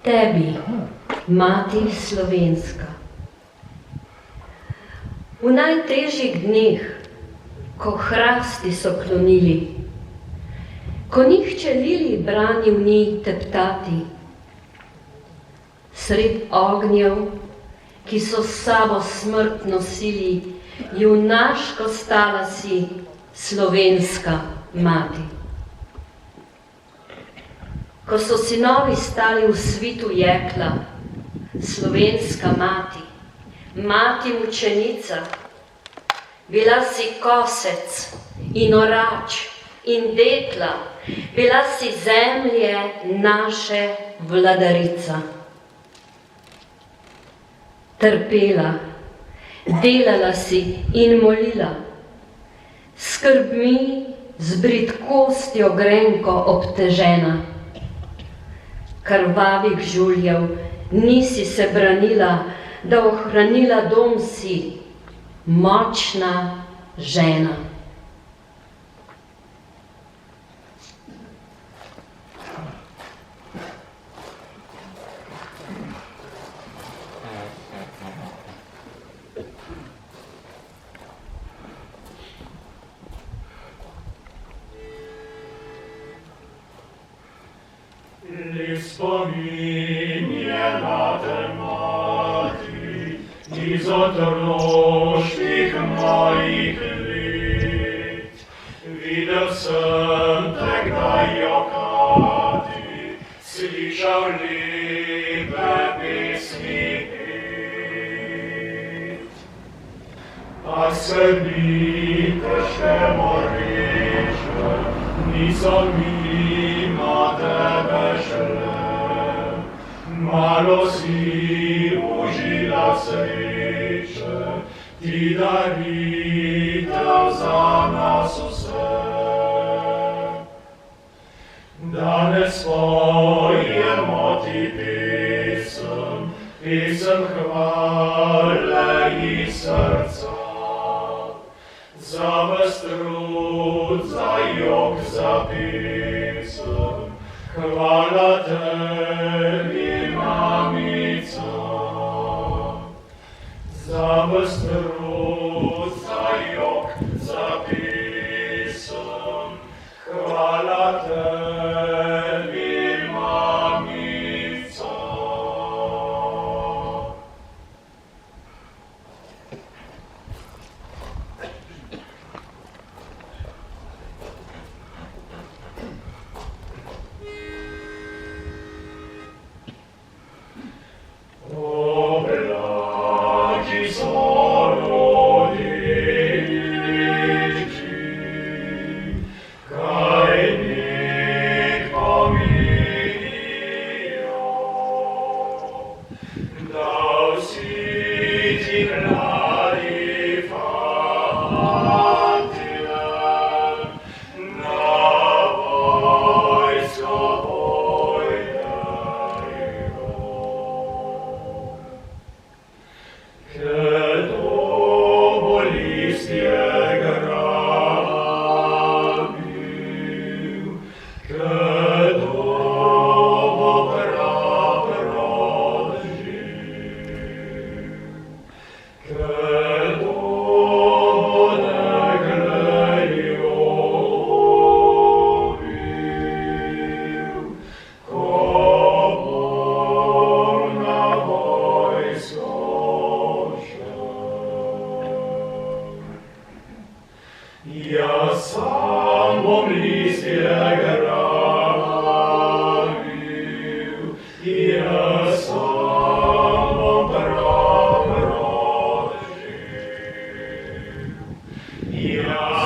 Tebi, Mati slovenska. V najtežjih dneh, ko hrasti so klonili, ko nihče lili branil ni teptati, sred ognjev, ki so s sabo smrt nosili, junaško stala si slovenska mati. Ko so sinovi stali v svitu jekla, slovenska mati, mati mučenica, bila si kosec in orač in dekla, bila si zemlje naše vladarica. Trpela, delala si in molila, skrbmi z bridkostjo grenko obtežena. Krvavih žuljev nisi se branila, da ohranila dom si, močna žena. Spominje na te mati iz otroških mojih let. Videl sem te kdaj jokati, slišal lepe pesmi pet. A skrbi težke moreče, niso mimo tebe šle. Malo si užila sreče, ti daritev za nas vse. Danes pojemo ti pesem, pesem hvale iz srca. Za ves trud, za jok, za pesem, hvala tebi, mamica. Za ves trud, za jok, za pesem, hvala tebi, mamica. Oblaki so rodiči, kaj nek pomenijo, da vsi ti mladi fantje na vojsko pojdejo. Kdo bo listje grabil, kdo bo prav živ, kdo bo negle ljubil, ko bom na vojsko jaz sam bom listje grabil, jaz sam bom prav živ.